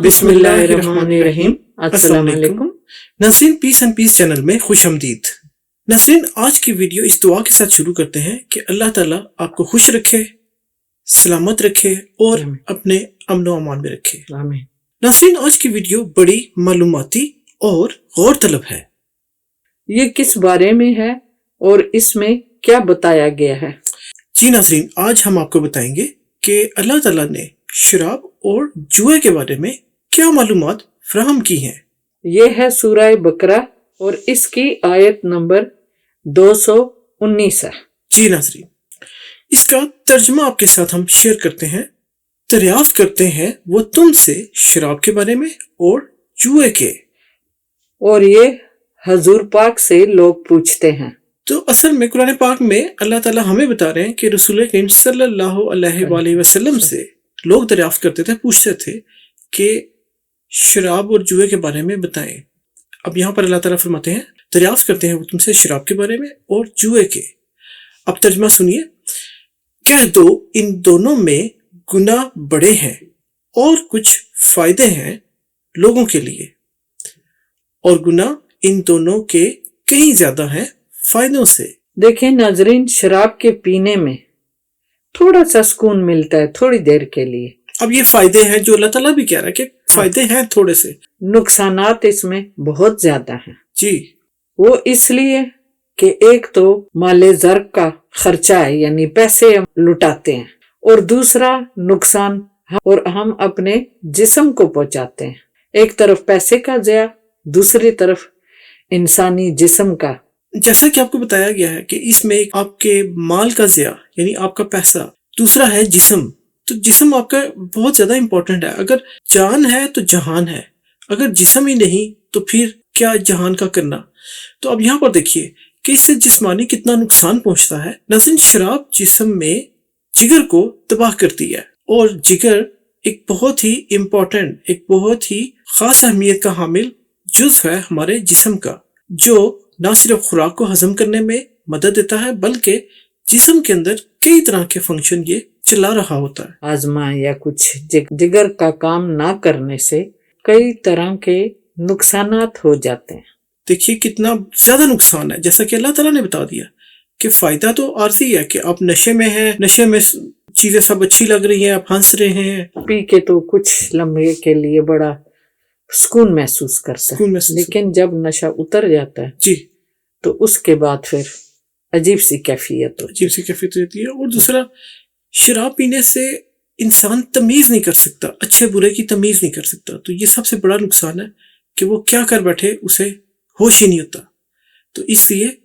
बिस्मिल्लाहिर्रहमानिर्रहीम। अस्सलाम वालेकुम। नाज़रीन, पीस एंड पीस चैनल में खुश आमदीद। नाज़रीन, आज की वीडियो इस दुआ के साथ शुरू करते हैं कि अल्लाह ताला आपको खुश रखे, सलामत रखे और अपने अमन व अमान में रखे। आमीन। नाज़रीन, आज की वीडियो बड़ी मालूमाती और गौर तलब है। ये किस बारे में है और इसमें क्या बताया गया है? जी नाज़रीन, आज हम आपको बताएंगे कि अल्लाह ताला ने शराब और जुए के बारे में क्या मालूमात फराहम की हैं। ये है सूरह बकरा और इसकी आयत नंबर 219 है। जी नाज़रीन, इसका तर्जुमा आपके साथ हम शेयर करते हैं। दरियाफ्त करते हैं वो तुमसे शराब के बारे में और जुए के। और ये हजूर पाक से लोग पूछते हैं। तो असल में कुरान पाक में अल्लाह ताला हमें बता रहे हैं कि रसूल करीम सल्लल्लाहु अलैहि वसल्लम से लोग दरियाफ्त करते थे, पूछते थे कि शराब और जुए के बारे में बताएं। अब यहाँ पर अल्लाह ताला फरमाते हैं, दरियाफ्त करते हैं वो तुमसे शराब के बारे में और जुए के। अब तर्जुमा सुनिए। कह दो इन दोनों में गुनाह बड़े हैं और कुछ फायदे हैं लोगों के लिए, और गुनाह इन दोनों के कहीं ज्यादा हैं फायदों से। देखें नाजरीन, शराब के पीने में थोड़ा सा सुकून मिलता है थोड़ी देर के लिए। अब ये फायदे हैं जो अल्लाह ताला भी कह रहा है कि फायदे हैं थोड़े से। नुकसानात इसमें बहुत ज्यादा हैं। जी, वो इसलिए कि एक तो माले ज़र्ब का खर्चा है, यानी पैसे हम लुटाते हैं, और दूसरा नुकसान और हम अपने जिस्म को पहुंचाते हैं। एक तरफ पैसे का ज़या, दूसरी तरफ इंसानी जिस्म का। जैसा कि आपको बताया गया है कि इसमें आपके माल का ज़या यानी आपका पैसा, दूसरा है जिस्म। तो जिस्म आपका बहुत ज्यादा इंपॉर्टेंट है। अगर जान है तो जहान है, अगर जिस्म ही नहीं तो फिर क्या जहान का करना। तो अब यहाँ पर देखिए कि इससे जिस्मानी कितना नुकसान पहुंचता है। नाज़रीन, शराब जिस्म में जिगर को तबाह करती है, और जिगर एक बहुत ही इम्पोर्टेंट, एक बहुत ही खास अहमियत का हामिल जुज़्व है हमारे जिस्म का, जो न सिर्फ खुराक को हजम करने में मदद देता है बल्कि जिस्म के अंदर कई तरह के फंक्शन ये चला रहा होता है। आजमा या कुछ जिगर का काम ना करने से कई तरह के नुकसानात हो जाते हैं। देखिए कितना ज्यादा नुकसान है। जैसा कि अल्लाह ताला ने बता दिया कि फायदा तो आर्जी है कि आप नशे में हैं, नशे में चीजें सब अच्छी लग रही हैं, आप हंस रहे हैं, पी के तो कुछ लम्हे के लिए बड़ा सुकून महसूस करता है, लेकिन जब नशा उतर जाता है जी तो उसके बाद फिर अजीब सी कैफियत होती है। और दूसरा, शराब पीने से इंसान तमीज नहीं कर सकता, अच्छे बुरे की तमीज नहीं कर सकता। तो ये सबसे बड़ा नुकसान है कि वो क्या कर बैठे उसे होश ही नहीं होता। तो इसलिए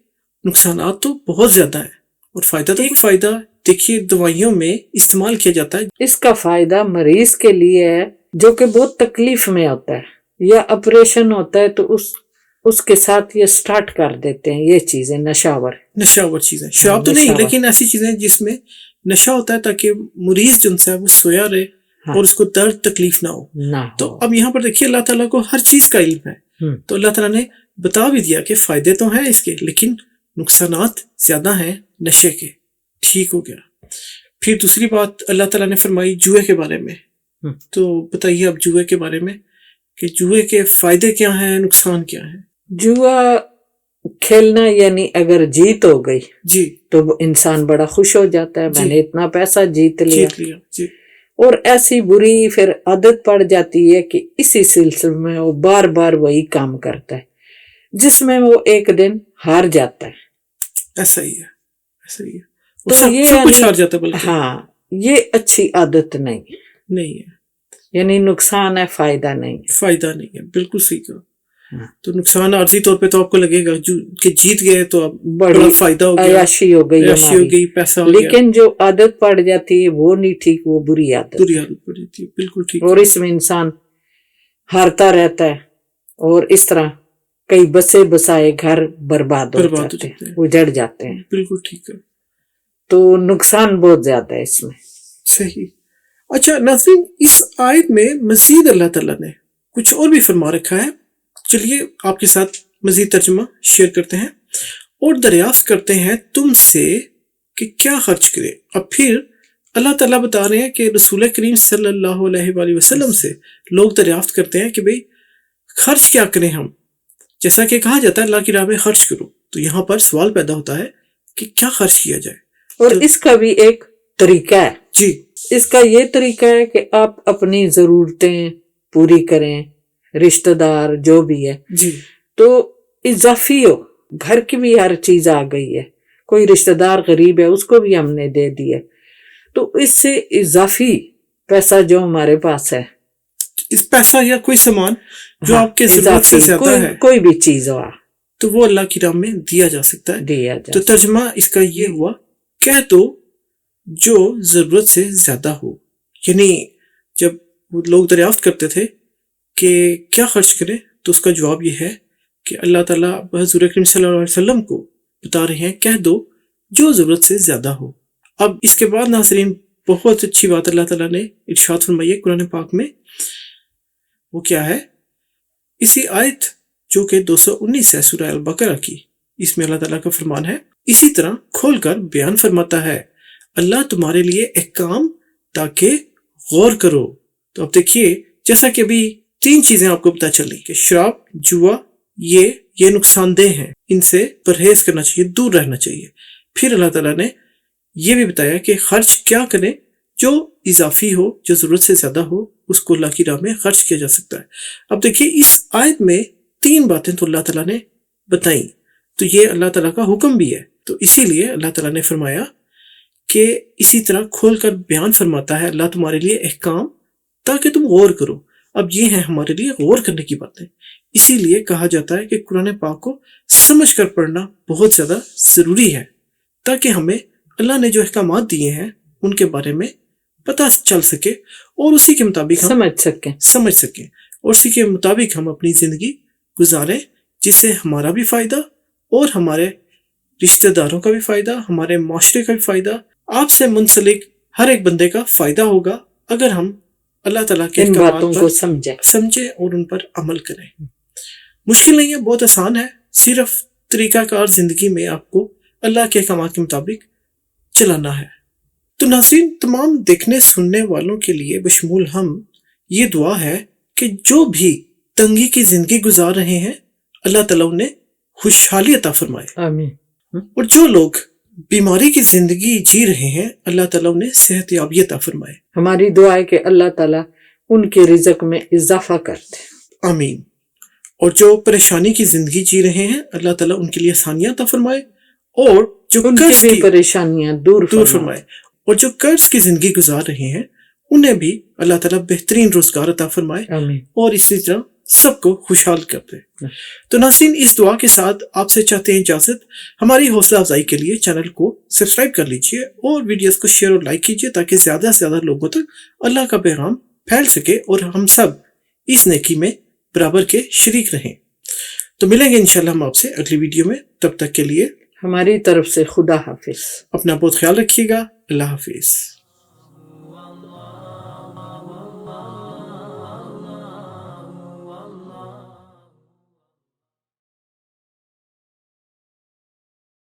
नुकसानात तो बहुत ज्यादा है और फायदा तो एक फायदा देखिए दवाइयों में इस्तेमाल किया जाता है। इसका फायदा मरीज के लिए है जो कि बहुत तकलीफ में होता है या ऑपरेशन होता है, तो उसके साथ ये स्टार्ट कर देते हैं ये चीजें, नशावर चीजें। शराब तो नहीं, लेकिन ऐसी चीजें जिसमें नशा होता है ताकि मरीज जो है वो सोया रहे और उसको दर्द तकलीफ ना हो। तो अब यहाँ पर देखिए अल्लाह ताला को हर चीज का इल्म है। तो अल्लाह ताला ने बता भी दिया कि फायदे तो हैं इसके, लेकिन नुकसानात ज्यादा हैं नशे के। ठीक हो गया। फिर दूसरी बात अल्लाह ताला ने फरमाई जुए के बारे में। तो बताइए अब जुए के बारे में कि जुए के फायदे क्या हैं, नुकसान क्या है। जुआ खेलना यानी अगर जीत हो गई जी तो इंसान बड़ा खुश हो जाता है, मैंने इतना पैसा जीत लिया जी। और ऐसी बुरी फिर आदत पड़ जाती है कि इसी सिलसिले में वो बार बार वही काम करता है, जिसमें वो एक दिन हार जाता है। ऐसा ही है। तो सब कुछ हार जाता है। हाँ, ये अच्छी आदत नहीं है, यानी नुकसान है, फायदा नहीं है। बिल्कुल सही कहा। तो नुकसान आर्जी तौर पे तो आपको लगेगा कि जीत गए तो अब बड़ा फायदा हो गया, अयाशी हो गई, पैसा हो गया। लेकिन जो आदत पड़ जाती है वो नहीं ठीक, वो बुरी आदत पड़ जाती है। बिल्कुल ठीक। और इसमें इंसान हारता रहता है और इस तरह कई बसे बसाए घर बर्बाद हो जाते हैं, उजड़ जाते हैं। बिल्कुल ठीक है। तो नुकसान बहुत ज्यादा है इसमें। सही। अच्छा नाज़रीन, इस आयत में मजीद अल्लाह ताला ने कुछ और भी फरमा रखा है। चलिए आपके साथ मजीद तर्जुमा शेयर करते हैं। और दरियाफ्त करते हैं तुमसे कि क्या खर्च करें। अब फिर اللہ تعالیٰ بتا رہے ہیں کہ رسول کریم صلی اللہ علیہ وآلہ وسلم سے لوگ دریافت کرتے ہیں کہ بھئی خرچ کیا کریں ہم، جیسا کہ کہا جاتا ہے اللہ کی راہ میں خرچ کرو، تو یہاں پر سوال پیدا ہوتا ہے کہ کیا خرچ کیا جائے. اور اس کا بھی ایک طریقہ ہے. جی اس کا یہ طریقہ ہے کہ آپ اپنی ضرورتیں پوری کریں، رشتہ دار جو بھی ہے جی تو اضافی ہو. گھر کی بھی ہر چیز آ گئی ہے، کوئی رشتہ دار غریب ہے اس کو بھی ہم نے دے دی ہے، تو اس سے اضافی پیسہ جو ہمارے پاس ہے، اس پیسہ یا کوئی سامان جو ہاں، آپ کے ضرورت سے اضافی زیادہ ہے کوئی بھی چیز ہوا تو وہ اللہ کی راہ میں دیا جا سکتا ہے. دیا تو جائے. ترجمہ اس کا یہ ہوا، کہہ دو جو ضرورت سے زیادہ ہو. یعنی جب وہ لوگ دریافت کرتے تھے کہ کیا خرچ کریں تو اس کا جواب یہ ہے کہ اللہ تعالیٰ حضور اکرم صلی اللہ علیہ وسلم کو بتا رہے ہیں کہہ دو جو ضرورت سے زیادہ ہو. اب اس کے بعد ناظرین بہت اچھی بات اللہ تعالیٰ نے ارشاد فرمائی ہے قرآن پاک میں، وہ کیا ہے؟ اسی آیت جو کہ 219 ہے سورہ البقرہ کی، اس میں اللہ تعالیٰ کا فرمان ہے، اسی طرح کھول کر بیان فرماتا ہے اللہ تمہارے لیے احکام تاکہ غور کرو. تو اب دیکھیے جیسا کہ ابھی 3 چیزیں آپ کو پتہ چلی کہ شراب، جوا، یہ نقصان دہ ہیں، ان سے پرہیز کرنا چاہیے، دور رہنا چاہیے. پھر اللہ تعالیٰ نے یہ بھی بتایا کہ خرچ کیا کریں جو اضافی ہو، جو ضرورت سے زیادہ ہو، اس کو اللہ کی راہ میں خرچ کیا جا سکتا ہے. اب دیکھیے اس آیت میں 3 باتیں تو اللہ تعالیٰ نے بتائیں، تو یہ اللہ تعالیٰ کا حکم بھی ہے. تو اسی لیے اللہ تعالیٰ نے فرمایا کہ اسی طرح کھول کر بیان فرماتا ہے اللہ تمہارے لیے احکام تاکہ تم غور کرو. اب یہ ہیں ہمارے لیے غور کرنے کی باتیں. اسی لیے کہا جاتا ہے کہ قرآن پاک کو سمجھ کر پڑھنا بہت زیادہ ضروری ہے تاکہ ہمیں اللہ نے جو احکامات دیے ہیں ان کے بارے میں پتہ چل سکے اور اسی کے مطابق ہم سمجھ سکیں اور اسی کے مطابق ہم اپنی زندگی گزاریں، جس سے ہمارا بھی فائدہ اور ہمارے رشتہ داروں کا بھی فائدہ، ہمارے معاشرے کا بھی فائدہ، آپ سے منسلک ہر ایک بندے کا فائدہ ہوگا اگر ہم اللہ تعالیٰ کے ان احکامات باتوں پر کو سمجھیں اور ان پر عمل کریں. مشکل نہیں ہے، بہت آسان ہے، صرف طریقہ کار زندگی میں آپ کو اللہ کے احکامات کے مطابق چلانا ہے. تو ناظرین تمام دیکھنے سننے والوں کے لیے بشمول ہم یہ دعا ہے کہ جو بھی تنگی کی زندگی گزار رہے ہیں اللہ تعالیٰ انہیں خوشحالی عطا فرمائے. آمین. اور جو لوگ بیماری کی زندگی جی رہے ہیں اللہ تعالیٰ انہیں صحت یابی عطا فرمائے. ہماری دعا ہے کہ اللہ تعالیٰ ان کے رزق میں اضافہ کر دے. آمین. اور جو پریشانی کی زندگی جی رہے ہیں اللہ تعالیٰ ان کے لیے آسانیاں عطا فرمائے اور جو ان قرض کی بھی کی پریشانیاں دور فرمائے اور جو قرض کی زندگی گزار رہے ہیں انہیں بھی اللہ تعالیٰ بہترین روزگار عطا فرمائے آمین. اور اسی طرح سب کو خوشحال کر دے. تو ناظرین اس دعا کے ساتھ آپ سے چاہتے ہیں اجازت. ہماری حوصلہ افزائی کے لیے چینل کو سبسکرائب کر لیجئے اور ویڈیوز کو شیئر اور لائک کیجئے تاکہ زیادہ سے زیادہ لوگوں تک اللہ کا پیغام پھیل سکے اور ہم سب اس نیکی میں برابر کے شریک رہیں. تو ملیں گے انشاءاللہ ہم آپ سے اگلی ویڈیو میں. تب تک کے لیے ہماری طرف سے خدا حافظ. اپنا بہت خیال رکھیے گا. اللہ حافظ.